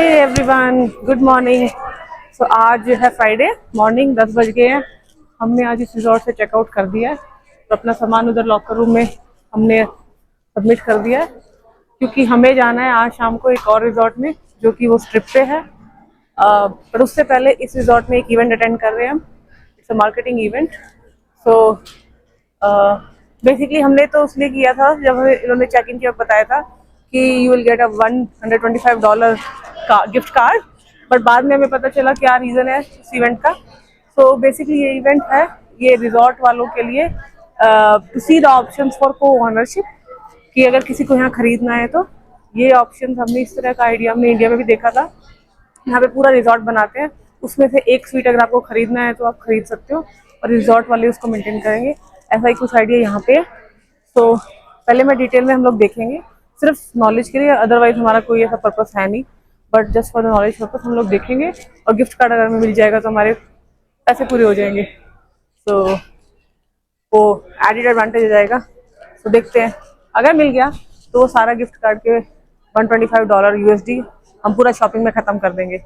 हे everyone, good morning. So आज है Friday morning, 10 बज गए हैं। हमने आज इस रिजॉर्ट से चेकआउट कर दिया है, तो अपना सामान उधर लॉकर रूम में हमने सबमिट कर दिया है, क्योंकि हमें जाना है आज शाम को एक और रिजॉर्ट में जो कि वो स्ट्रिप पे है। पर उससे पहले इस रिजॉर्ट में एक इवेंट अटेंड कर रहे हैं हम। It's a marketing event. So basically हमने तो इसलिए किया था, जब हमें इन्होंने चेक इन किया बताया था कि यू विल गेट अ $125 का गिफ्ट कार्ड, बट बाद में हमें पता चला क्या रीज़न है इस इवेंट का। सो बेसिकली ये इवेंट है, ये रिजॉर्ट वालों के लिए to see the options for co ownership, कि अगर किसी को यहाँ खरीदना है तो ये ऑप्शन। हमने इस तरह का आइडिया हमने इंडिया में भी देखा था। यहाँ पे पूरा रिजॉर्ट बनाते हैं, उसमें से एक स्वीट अगर आपको खरीदना है तो आप खरीद सकते हो और रिजॉर्ट वाले उसको मेंटेन करेंगे। ऐसा ही कुछ आइडिया यहाँ पे है। तो पहले मैं डिटेल में हम लोग देखेंगे, सिर्फ नॉलेज के लिए, अदरवाइज हमारा कोई ऐसा पर्पस है नहीं, but just for the knowledge purpose हम लोग देखेंगे। और गिफ्ट कार्ड अगर हमें मिल जाएगा तो हमारे पैसे पूरे हो जाएंगे, तो वो एडिड एडवांटेज हो जाएगा। तो देखते हैं, अगर मिल गया तो वो सारा गिफ्ट कार्ड के $125 USD हम पूरा शॉपिंग में ख़त्म कर देंगे,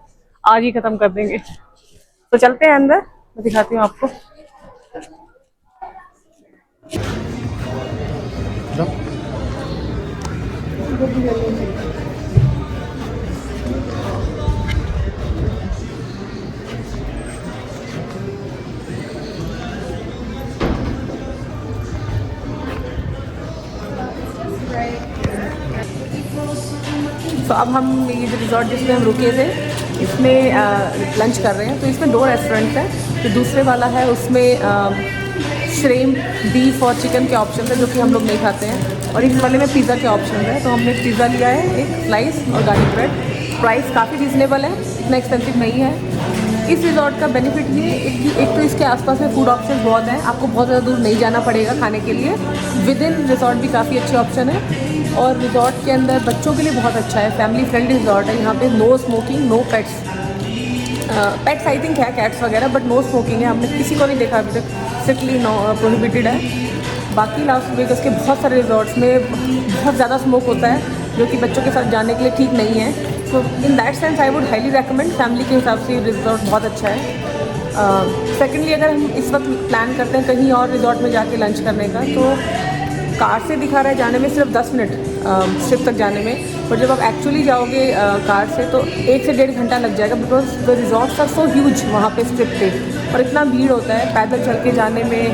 आज ही ख़त्म कर देंगे। तो चलते हैं अंदर, मैं दिखाती हूँ आपको। तो अब हम ये जो रिजॉर्ट जिसमें हम रुके थे इसमें लंच कर रहे हैं। तो इसमें 2 रेस्टोरेंट हैं। तो दूसरे वाला है उसमें श्रिम्प, बीफ और चिकन के ऑप्शन है जो कि हम लोग नहीं खाते हैं, और इस वाले में पिज़्ज़ा के ऑप्शन है। तो हमने पिज़्ज़ा लिया है, एक स्लाइस और गार्लिक ब्रेड। प्राइस काफ़ी रीज़नेबल है, इतना एक्सपेंसिव नहीं है। इस रिजॉर्ट का बेनिफिट ये एक तो इसके आसपास में फूड ऑप्शन बहुत हैं, आपको बहुत ज़्यादा दूर नहीं जाना पड़ेगा खाने के लिए। विद इन रिजॉर्ट भी काफ़ी अच्छे ऑप्शन है, और रिजॉर्ट के अंदर बच्चों के लिए बहुत अच्छा है, फैमिली फ्रेंडली रिजॉर्ट है। यहाँ पे no smoking, no pets. Pets I think है, कैट्स वगैरह, बट नो स्मोकिंग है। हमने किसी को नहीं देखा अभी तक, स्ट्रिक्टली नो प्रोहिबिटेड है। बाकी लास वेगस के बहुत सारे रिजॉर्ट्स में बहुत ज़्यादा स्मोक होता है, जो कि बच्चों के साथ जाने के लिए ठीक नहीं है। So in that sense I would highly recommend. Family के हिसाब से रिजॉर्ट बहुत अच्छा है। सेकेंडली, अगर हम इस वक्त प्लान करते हैं कहीं और रिजॉर्ट में जाके लंच करने का, तो कार से दिखा रहा है जाने में सिर्फ 10 मिनट स्ट्रिप तक जाने में, और जब आप एक्चुअली जाओगे कार से तो 1 से 1.5 घंटा लग जाएगा, because the resorts are so huge वहाँ पे स्ट्रिप पे, और इतना भीड़ होता है पैदल चल के जाने में।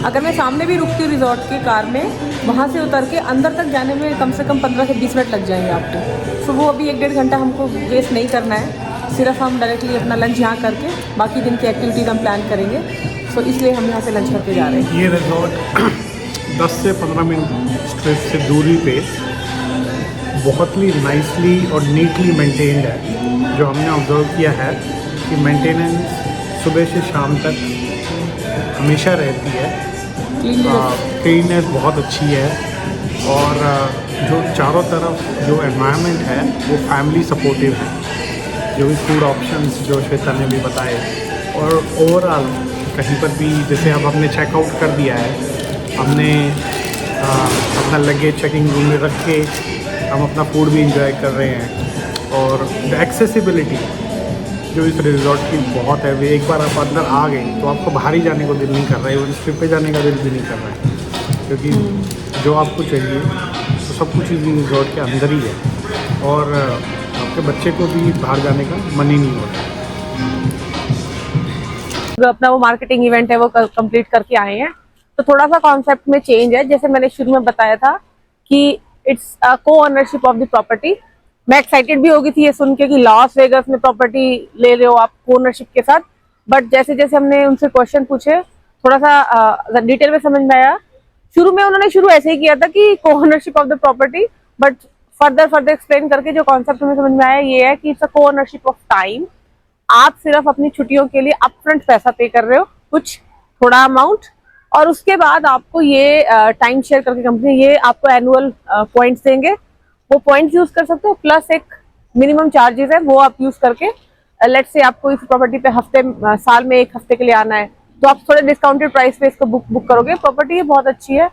अगर मैं सामने भी रुकती हूँ रिजॉर्ट के कार में, वहाँ से उतर के अंदर तक जाने में कम से कम 15 से 20 मिनट लग जाएंगे आपको। तो वो अभी 1-1.5 घंटा हमको वेस्ट नहीं करना है, सिर्फ हम डायरेक्टली अपना लंच यहाँ करके बाकी दिन की एक्टिविटीज़ हम प्लान करेंगे। सो इसलिए हम यहाँ से लंच करके जा रहे हैं। ये रिजॉर्ट 10 से 15 मिनट स्ट्रिप से दूरी पे बहुत ही नाइसली और नीटली मेंटेन्ड है। जो हमने ऑब्जर्व किया है कि मेंटेनेंस सुबह से शाम तक हमेशा रहती है, क्लीननेस बहुत अच्छी है, और जो चारों तरफ जो एनवायरनमेंट है वो फैमिली सपोर्टिव है। जो भी फूड ऑप्शंस जो श्वेता ने भी बताए, और ओवरऑल कहीं पर भी जैसे अब हमने चेकआउट कर दिया है, हमने अपना लगेज चेकिंग रूम में रख के हम अपना फूड भी इंजॉय कर रहे हैं। और एक्सेसिबिलिटी जो इस रिजॉर्ट की बहुत है, एक बार आप अंदर आ गए तो आपको बाहर ही जाने को दिल नहीं कर रहा है, और इस ट्रिप पे जाने का दिल भी नहीं कर रहा है, क्योंकि जो आपको चाहिए तो सब कुछ इस रिजॉर्ट के अंदर ही है, और आपके बच्चे को भी बाहर जाने का मन ही नहीं होता। जो अपना वो मार्केटिंग इवेंट है वो कंप्लीट करके आए हैं, तो थोड़ा सा कॉन्सेप्ट में चेंज है। जैसे मैंने शुरू में बताया था कि इट्स को ओनरशिप ऑफ द प्रॉपर्टी। मैं एक्साइटेड भी हो गई थी ये सुन के कि लॉस वेगस में प्रॉपर्टी ले रहे हो आप को ओनरशिप के साथ, बट जैसे जैसे हमने उनसे क्वेश्चन पूछे थोड़ा सा डिटेल में समझ में आया। शुरू में उन्होंने ऐसे ही किया था कि को ownership of the property, but further explain करके जो कॉन्सेप्ट हमें समझ में आया ये है कि इट्स अ को ओनरशिप ऑफ टाइम। आप सिर्फ अपनी छुट्टियों के लिए अपफ्रंट पैसा पे कर रहे हो, कुछ थोड़ा अमाउंट, और उसके बाद आपको ये टाइम शेयर करके कंपनी ये आपको एनुअल पॉइंट्स देंगे। वो पॉइंट्स यूज कर सकते हो, प्लस एक मिनिमम चार्जेस है वो आप यूज करके, लेट्स से आपको इस प्रॉपर्टी पे साल में 1 हफ्ते के लिए आना है, तो आप थोड़े डिस्काउंटेड प्राइस पे इसको बुक करोगे। प्रॉपर्टी ये बहुत अच्छी है।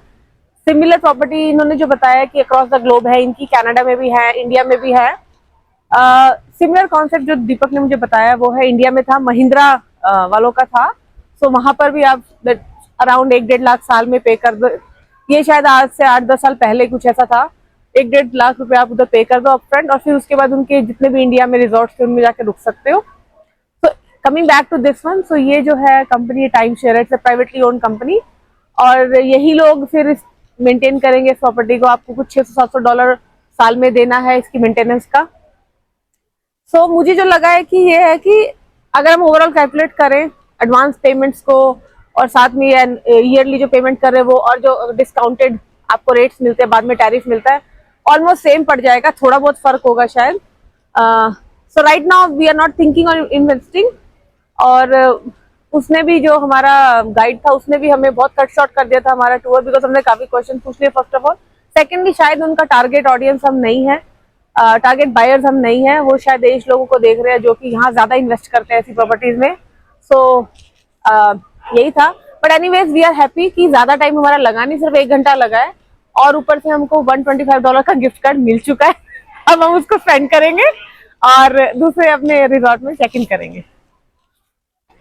सिमिलर प्रॉपर्टी इन्होंने जो बताया कि अक्रॉस द ग्लोब है, इनकी कनाडा में भी है, इंडिया में भी है। सिमिलर कॉन्सेप्ट जो दीपक ने मुझे बताया वो है इंडिया में था, महिंद्रा वालों का था। सो वहां पर भी आप अराउंड 1-1.5 लाख साल में पे कर दो। ये शायद आज से 8-10 साल पहले कुछ ऐसा था। 1-1.5 लाख रुपए आप उधर पे कर दो अपफ्रंट, और फिर उसके बाद उनके जितने भी इंडिया में रिजॉर्ट थे उनमें जाके रुक सकते हो। So coming back to this one, so ये जो है कंपनी टाइम शेयर है, it's a privately owned company, और यही लोग फिर मेंटेन करेंगे इस प्रॉपर्टी को। आपको कुछ $600-700 साल में देना है इसकी मेंटेनेंस का। सो मुझे जो लगा है कि ये है कि अगर हम ओवरऑल कैलकुलेट करें एडवांस पेमेंट्स को और साथ में ईयरली जो पेमेंट कर रहे हैं वो, और जो डिस्काउंटेड आपको रेट्स मिलते हैं बाद में टैरिफ मिलता है, ऑलमोस्ट सेम पड़ जाएगा, थोड़ा बहुत फर्क होगा शायद। So right now we are not thinking on investing. और उसने भी, जो हमारा गाइड था, उसने भी हमें बहुत कट शॉर्ट कर दिया था हमारा टूर, बिकॉज हमने काफी क्वेश्चन पूछ लिए फर्स्ट ऑफ ऑल। सेकेंडली शायद उनका टारगेट ऑडियंस हम नहीं है, टारगेट बायर्स हम नहीं है, वो शायद देश लोगों को देख रहे हैं जो कि यहाँ ज्यादा इन्वेस्ट करते हैं ऐसी प्रॉपर्टीज में। सो यही था। But anyways we are happy कि ज्यादा टाइम हमारा लगा नहीं, सिर्फ 1 घंटा लगा है, और ऊपर से हमको $125 का गिफ्ट कार्ड मिल चुका है। अब हम उसको स्पेंड करेंगे और दूसरे अपने रिजॉर्ट में चेक इन करेंगे।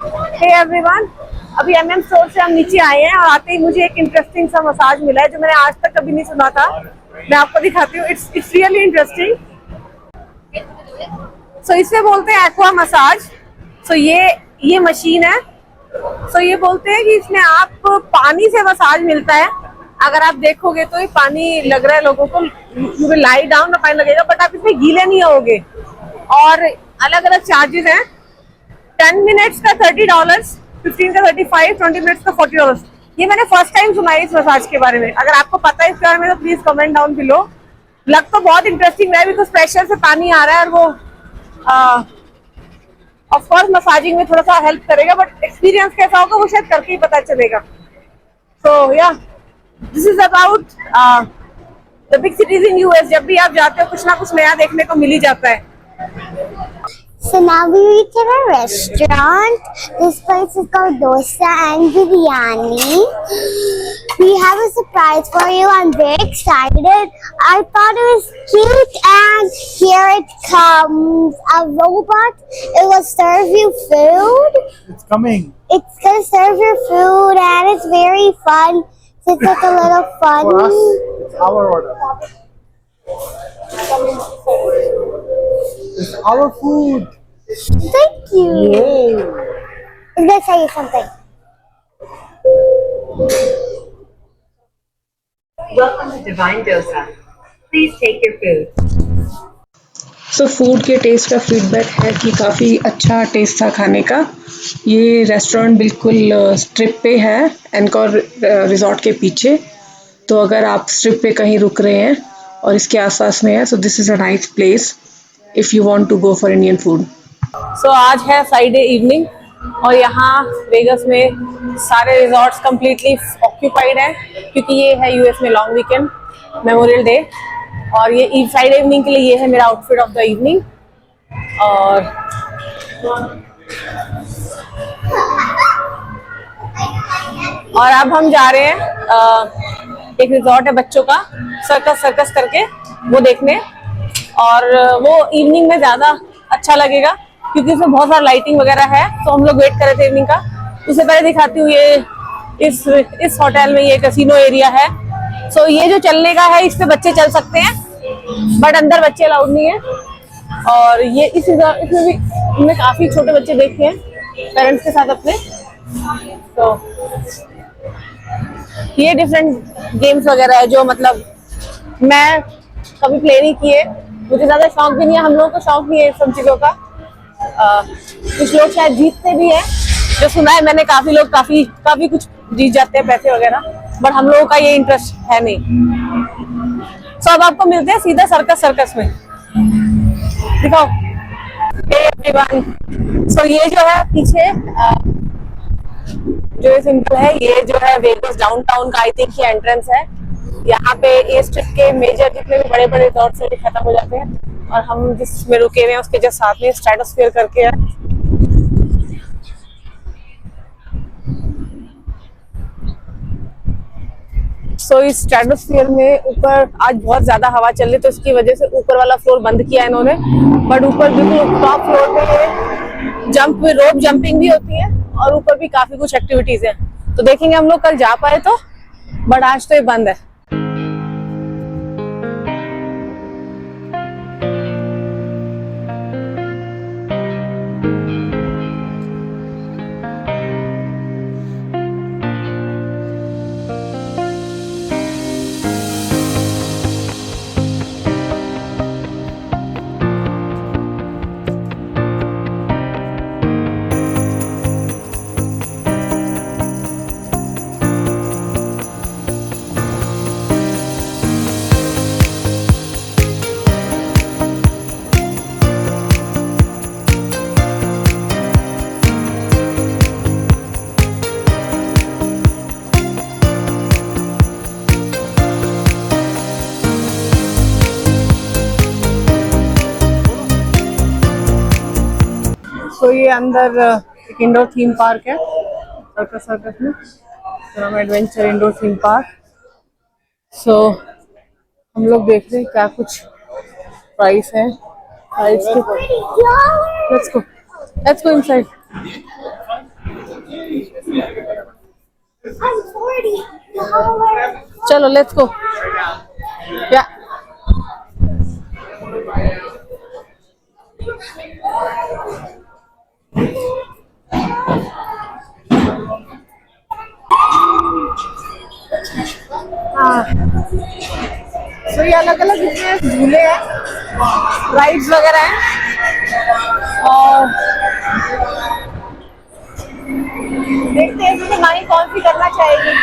हे एवरीवन, अभी MM स्टोर से हम नीचे आए हैं और आते ही मुझे एक इंटरेस्टिंग सा मसाज मिला है जो मैंने आज तक कभी नहीं सुना था। मैं आपको दिखाती हूँ, इट्स रियली इंटरेस्टिंग। सो इसे बोलते हैं एक्वा मसाज। सो ये मशीन है। सो ये बोलते हैं कि इसमें आप पानी से मसाज मिलता है। अगर आप देखोगे तो ये पानी लग रहा है लोगों को, यू विल लाई डाउन और पानी लगेगा, बट आप इसमें गीले नहीं होगे। और अलग अलग चार्जेस हैं, 10 मिनट्स का $30, 15 का 35, 20 मिनट्स का $40। ये मैंने फर्स्ट टाइम सुना है इस मसाज के बारे में। अगर आपको पता है इसके बारे में तो प्लीज कमेंट डाउन बिलो। लग तो बहुत इंटरेस्टिंग रहा है, बिकॉज प्रेशर से पानी आ रहा है और वो ऑफ कोर्स मसाजिंग में थोड़ा सा हेल्प करेगा, बट एक्सपीरियंस कैसा होगा वो शायद करके ही पता चलेगा। सो या this is about the big cities in US। जब भी आप जाते हो कुछ ना कुछ नया देखने को मिल ही जाता है। So now we reach at a restaurant. This place is called Dosa and Biryani. We have a surprise for you. I'm very excited. I thought it was cute, and here it comes. A robot. It will serve you food. It's coming. It's gonna serve your food, and it's very fun. So it's like a little fun. For us, it's our order. It's our food. Thank you. Yay. It's gonna tell you something. Welcome to Divine Dosa. Please take your food. So food के test का feedback है कि काफ़ी अच्छा test था खाने का। ये रेस्टोरेंट बिल्कुल स्ट्रिप पे है, एनकॉर रिजॉर्ट के पीछे। तो अगर आप स्ट्रिप पे कहीं रुक रहे हैं और इसके आसपास में है, so this is a nice place if you want to go for Indian food. So आज है फ्राइडे इवनिंग और यहाँ वेगस में सारे रिजॉर्ट्स कंप्लीटली ऑक्यूपाइड हैं, क्योंकि ये है US में लॉन्ग वीकेंड, मेमोरियल डे। और ये फ्राइडे इवनिंग के लिए ये है मेरा आउटफिट ऑफ द इवनिंग। और अब हम जा रहे हैं एक रिजॉर्ट है बच्चों का, सर्कस करके, वो देखने। और वो इवनिंग में ज़्यादा अच्छा लगेगा क्योंकि उसमें बहुत सारा लाइटिंग वगैरह है। तो हम लोग वेट कर रहे थे इवनिंग का। उससे पहले दिखाती हूँ, ये इस होटल में ये कैसीनो एरिया है। सो ये जो चलने का है इस पे बच्चे चल सकते हैं, बट अंदर बच्चे अलाउड नहीं है। और ये इसमें भी हमने काफी छोटे बच्चे देखे हैं पेरेंट्स के साथ अपने। तो ये डिफरेंट गेम्स वगैरह है जो मतलब मैं कभी प्ले नहीं किए, मुझे ज्यादा शौक भी नहीं है, हम लोगों को शौक नहीं है इन सब चीजों का। कुछ लोग शायद जीतते भी हैं, जो सुना है मैंने, काफी लोग काफी कुछ जीत जाते हैं पैसे वगैरह, बट हम लोगों का ये इंटरेस्ट है नहीं। सो अब आपको मिलते हैं सीधा सर्कस में। दिखाओ। सो ये जो है पीछे जो ये सिंपल है, ये जो है वेगस डाउनटाउन का आई थिंक ये एंट्रेंस है। यहाँ पे ये स्ट्रिप के मेजर जितने भी बड़े बड़े रिजॉर्ट्स हैं खत्म हो जाते हैं और हम जिसमें रुके हुए हैं उसके जस्ट साथ में स्ट्रेटोस्फीयर करके है। सो इस स्ट्रेटोस्फीयर में ऊपर आज बहुत ज्यादा हवा चल रही, तो इसकी वजह से ऊपर वाला फ्लोर बंद किया इन्होंने। बट ऊपर बिल्कुल टॉप फ्लोर पे रोप जंपिंग भी होती है और ऊपर भी काफी कुछ एक्टिविटीज है। तो देखेंगे हम लोग कल जा पाए तो, बट आज तो ये बंद है। तो ये अंदर एक इंडोर थीम पार्क है सर्कस में, एडवेंचर इंडोर थीम पार्क। सो हम लोग देख रहे हैं क्या कुछ प्राइस है। Let's go inside. चलो लेट्स गो। या तो ये अलग अलग इसमें झूले हैं, राइड्स वगैरह हैं, और देखते हैं इसमें मानी कौन सी करना चाहेगी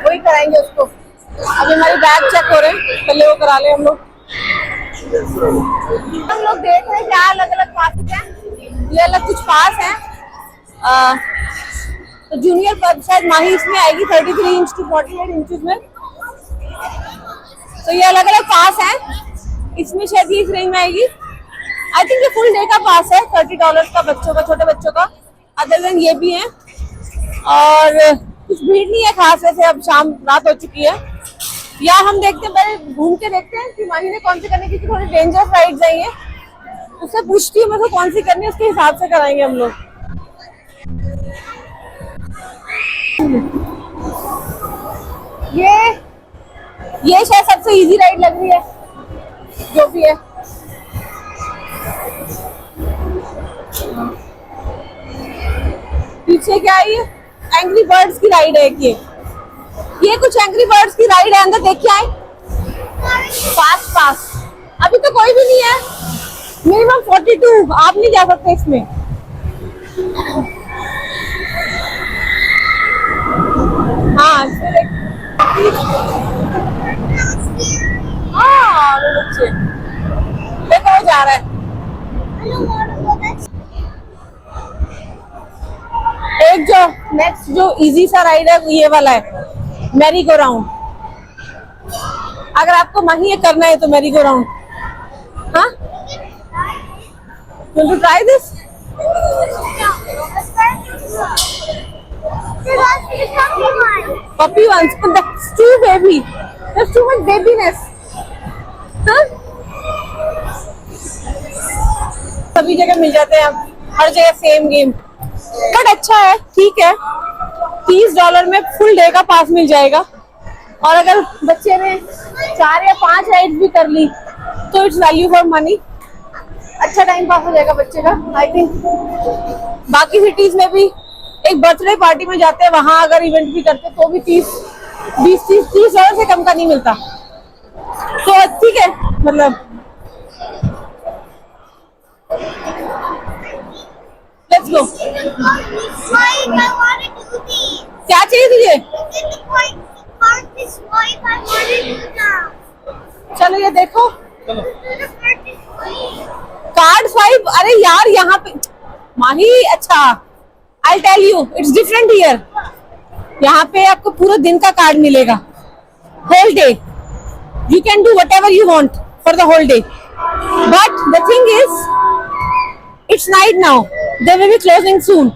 वही कराएंगे उसको। अभी हमारे बैग चेक हो रहे हैं, पहले वो करा ले हम लोग। देख रहे हैं क्या अलग अलग पास है, ये अलग कुछ पास है। तो जूनियर पर शायद माही इसमें आएगी 33 इंच टू 48 इंच में। तो ये अलग अलग पास है, इसमें शायद इस रेंज में आएगी। आई थिंक ये फुल डे का पास है, $30 का बच्चों का, छोटे बच्चों का। अदर देन ये भी है, और कुछ भीड़ नहीं है खास वैसे। अब शाम रात हो चुकी है, या हम देखते हैं पहले घूम के देखते हैं कि माही ने कौन सी करने की, थोड़ी डेंजरस राइड्स आई है, उससे पूछती हूँ मैं को कौन सी करनी है, उसके हिसाब से कराएंगे हम लोग। ये शायद सबसे इजी राइड लग रही है जो भी है। पीछे क्या है, ये एंग्री बर्ड्स की राइड है। ये कुछ एंग्री बर्ड्स की राइड है, अंदर देख के आए। पास अभी तो कोई भी नहीं है, मिनिमम 42। आप नहीं जा सकते इसमें। हाँ बच्चे देखो वो जा रहा है। एक जो नेक्स्ट जो इजी सा राइड है ये वाला है, मैरी गो राउंड। अगर आपको वहीं ये करना है तो मैरी गो राउंड। हाँ, want to try this? Puppy ones, but that's too baby. There's too much babiness. Huh? सभी जगह मिल जाते हैं अब, हर जगह सेम गेम। बट अच्छा है, ठीक है। $30 में फुल डे का पास मिल जाएगा, और अगर बच्चे ने 4 या 5 राइड्स भी कर ली तो इट्स वैल्यू फॉर मनी। अच्छा टाइम पास हो जाएगा बच्चे का। आई थिंक बाकी सिटीज में भी एक बर्थडे पार्टी में जाते हैं, वहां अगर इवेंट भी करते तो भी 20-30 से कम का नहीं मिलता। तो ठीक है, मतलब लेट्स गो। क्या चाहिए तुझे? चलो ये देखो, कार्ड स्वाइप। अरे यार यहाँ पे माही, अच्छा I tell you it's different here. यहाँ पे आपको पूरा दिन का कार्ड मिलेगा, whole day. You can do whatever you want for the whole day, but the thing is it's night now, they will be closing soon.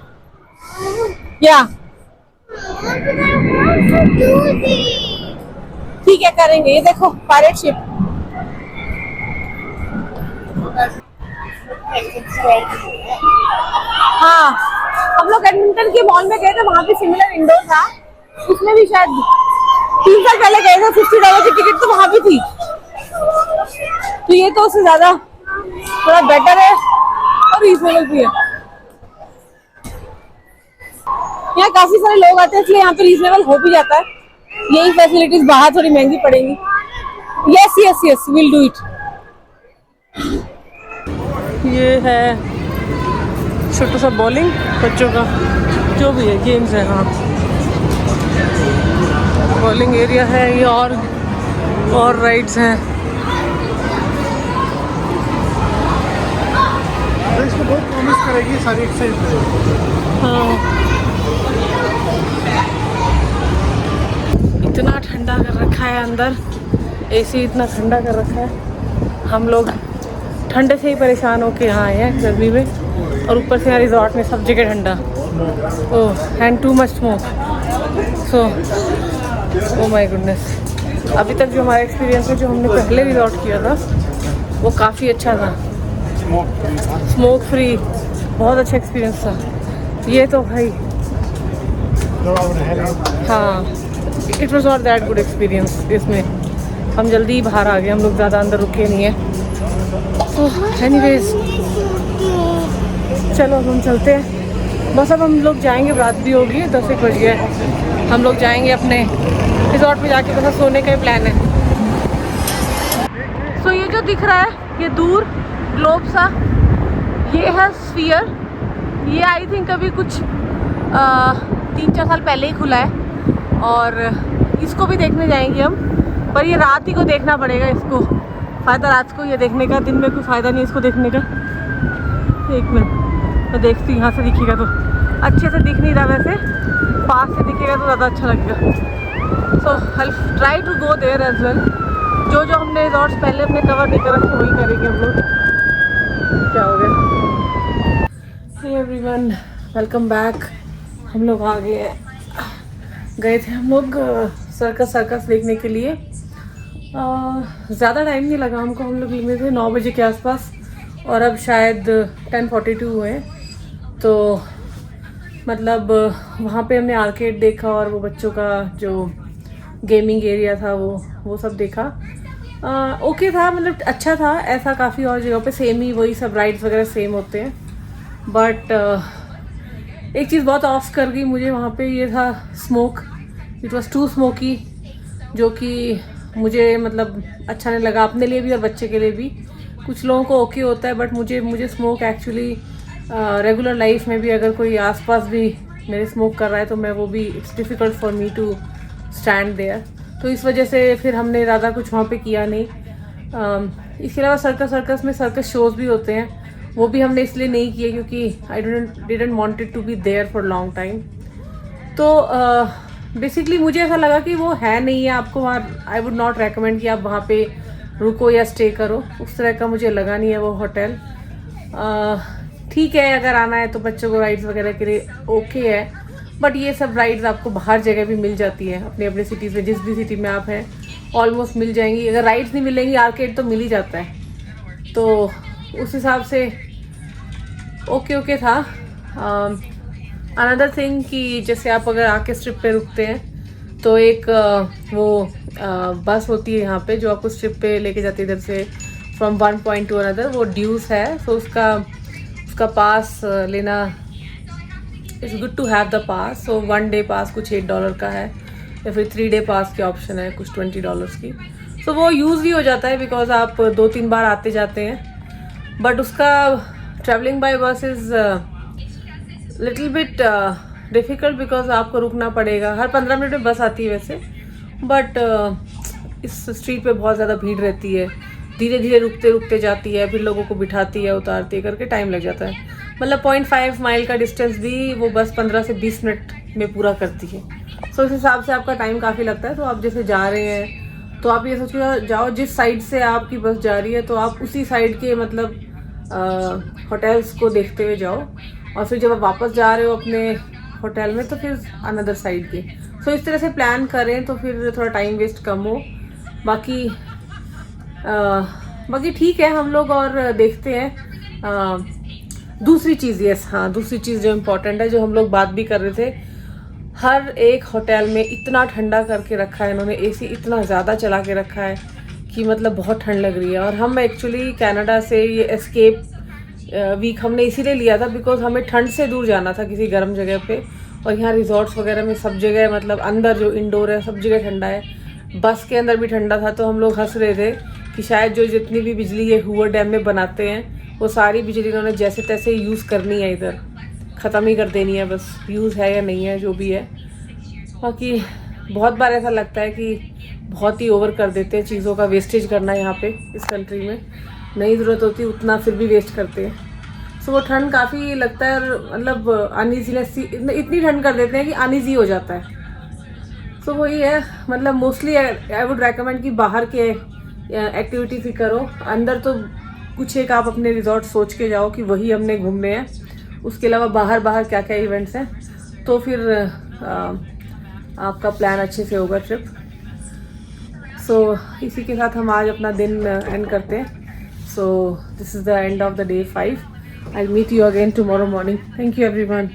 या ठीक है करेंगे। ये देखो पायरेट शिप। हाँ, हम लोग एडमिंटन के मॉल में गए थे, वहाँ पे सिमिलर इंडोर था, उसमें भी शायद 3 साल पहले गए थे, $50 की टिकट तो वहाँ भी थी। तो ये तो उससे ज्यादा थोड़ा बेटर है और रीजनेबल भी है। यहाँ काफी सारे लोग आते हैं, इसलिए यहाँ पे रीजनेबल हो भी जाता है। यही फैसिलिटीज बाहर थोड़ी महंगी पड़ेंगी। Yes yes yes, will do it. ये है छोटा सा बॉलिंग बच्चों का, जो भी है गेम्स है। हाँ, बॉलिंग एरिया है ये, और राइड्स हैं। इसको बहुत प्रॉमिस करेगी सारी एक्सरसाइज। हाँ, इतना ठंडा कर रखा है अंदर, एसी इतना ठंडा कर रखा है। हम लोग ठंडे से ही परेशान होके यहाँ आए हैं गर्मी में, और ऊपर से यहाँ रिजॉर्ट में सब जगह ठंडा। Oh, and too much smoke. So oh my goodness. अभी तक जो हमारा एक्सपीरियंस है, जो हमने पहले रिजॉर्ट किया था, वो काफ़ी अच्छा था, स्मोक फ्री, बहुत अच्छा एक्सपीरियंस था। ये तो भाई हाँ, it was not that good experience. इसमें हम जल्दी ही बाहर आ गए, हम लोग ज़्यादा अंदर रुके नहीं हैं। तो एनीवेज चलो अब हम चलते हैं। बस अब हम लोग जाएंगे, रात भी होगी, 10-1 बज गया है। हम लोग जाएंगे अपने रिजॉर्ट पे, जाके बस सोने का ही प्लान है। सो ये जो दिख रहा है, ये दूर ग्लोब सा, ये है स्फीयर। ये आई थिंक अभी कुछ 3-4 साल पहले ही खुला है, और इसको भी देखने जाएंगे हम। पर ये रात ही को देखना पड़ेगा, इसको फ़ायदा रात को ये देखने का, दिन में कोई फ़ायदा नहीं इसको देखने का। 1 मिनट मैं देखती हूँ, यहाँ से दिखेगा तो अच्छे से दिख नहीं रहा, वैसे पास से दिखेगा तो ज़्यादा अच्छा लगेगा। So I try to go there as well. जो हमने रिजॉर्ट्स पहले अपने कवर नहीं कर रखे, वही करेंगे हम लोग। क्या हो गया? Hey everyone, welcome back. हम लोग आ गए थे हम लोग सर्कस देखने के लिए। ज़्यादा टाइम नहीं लगा हमको, हम लोग निकले थे 9 बजे के आसपास, और अब शायद 10:42 हुए हैं। तो मतलब वहाँ पे हमने आर्केड देखा, और वो बच्चों का जो गेमिंग एरिया था वो सब देखा। ओके था, मतलब अच्छा था। ऐसा काफ़ी और जगहों पे सेम ही वही सब राइड्स वगैरह सेम होते हैं, बट एक चीज़ बहुत ऑफ कर गई मुझे वहाँ पे, ये था smoke. It was too smoky, जो कि मुझे मतलब अच्छा नहीं लगा, अपने लिए भी और बच्चे के लिए भी। कुछ लोगों को ओके होता है, बट मुझे स्मोक एक्चुअली रेगुलर लाइफ में भी अगर कोई आसपास भी मेरे स्मोक कर रहा है, तो मैं वो भी, it's difficult for me to stand there. तो इस वजह से फिर हमने ज़्यादा कुछ वहाँ पे किया नहीं। इसके अलावा सर्कस में सर्कस शोज़ भी होते हैं, वो भी हमने इसलिए नहीं किए क्योंकि I didn't wanted to be there for long time. तो बेसिकली मुझे ऐसा लगा कि वो है नहीं है, आपको वहाँ आई वुड नॉट रेकमेंड कि आप वहाँ पे रुको या स्टे करो, उस तरह का मुझे लगा नहीं है वो होटल। ठीक है, अगर आना है तो बच्चों को राइड्स वगैरह के लिए ओके है, बट ये सब राइड्स आपको बाहर जगह भी मिल जाती है, अपने अपने सिटीज़ में, जिस भी सिटी में आप हैं ऑलमोस्ट मिल जाएंगी। अगर राइड्स नहीं मिलेंगी, आर्केड तो मिल ही जाता है। तो उस हिसाब से ओके था। अनदर थिंग कि जैसे आप अगर आके स्ट्रिप पे रुकते हैं, तो एक बस होती है यहाँ पे जो आपको स्ट्रिप पे लेके जाती है इधर से, from one point to another. वो ड्यूज है, सो उसका पास लेना, it's good to have the pass. So 1 day pass कुछ $8 का है, या फिर 3 डे पास की ऑप्शन है कुछ $20 की। सो वो यूज़ भी हो जाता है, बिकॉज आप 2-3 बार आते जाते हैं। बट उसका ट्रैवलिंग बाय बस is little bit difficult, because आपको रुकना पड़ेगा। हर 15 मिनट में बस आती है वैसे, बट इस स्ट्रीट पे बहुत ज़्यादा भीड़ रहती है, धीरे धीरे रुकते जाती है, फिर लोगों को बिठाती है, उतारती है, करके टाइम लग जाता है। मतलब 0.5 माइल का डिस्टेंस भी वो बस 15 से 20 मिनट में पूरा करती है। सो इस हिसाब से आपका टाइम काफ़ी लगता है। तो आप जैसे जा रहे हैं, तो आप ये सोच के जाओ, जिस साइड से आपकी बस जा रही है, तो आप उसी साइड के मतलब होटल्स को देखते हुए जाओ, और फिर जब आप वापस जा रहे हो अपने होटल में, तो फिर अनदर साइड के। सो इस तरह से प्लान करें, तो फिर थोड़ा टाइम वेस्ट कम हो। बाकी बाकी ठीक है हम लोग और देखते हैं। दूसरी चीज़ दूसरी चीज़ जो इम्पोर्टेंट है, जो हम लोग बात भी कर रहे थे, हर एक होटल में इतना ठंडा करके रखा है इन्होंने, एसी इतना ज़्यादा चला के रखा है कि मतलब बहुत ठंड लग रही है। और हम एक्चुअली कनाडा से ये एस्केप वीक हमने इसीलिए लिया था बिकॉज हमें ठंड से दूर जाना था किसी गर्म जगह पे, और यहाँ रिजॉर्ट्स वगैरह में सब जगह मतलब अंदर जो इंडोर है सब जगह ठंडा है, बस के अंदर भी ठंडा था। तो हम लोग हंस रहे थे कि शायद जो जितनी भी बिजली ये हूवर डैम में बनाते हैं वो सारी बिजली इन्होंने जैसे तैसे यूज़ करनी है, इधर ख़त्म ही कर देनी है, बस यूज़ है या नहीं है जो भी है। बाकी बहुत बार ऐसा लगता है कि बहुत ही ओवर कर देते हैं, चीज़ों का वेस्टेज करना यहाँ पे इस कंट्री में नहीं ज़रूरत होती उतना फिर भी वेस्ट करते हैं। सो वो ठंड काफ़ी लगता है, मतलब अनईजीनेस इतनी ठंड कर देते हैं कि अनईजी हो जाता है। सो वही है, मतलब मोस्टली आई वुड रेकमेंड कि बाहर के एक्टिविटीज़ ही करो, अंदर तो कुछ एक आप अपने रिजॉर्ट सोच के जाओ कि वही हमने घूमने हैं, उसके अलावा बाहर क्या क्या इवेंट्स हैं, तो फिर आपका प्लान अच्छे से होगा ट्रिप। सो इसी के साथ हम आज अपना दिन एंड करते हैं। So this is the end of the day 5. I'll meet you again tomorrow morning. Thank you everyone.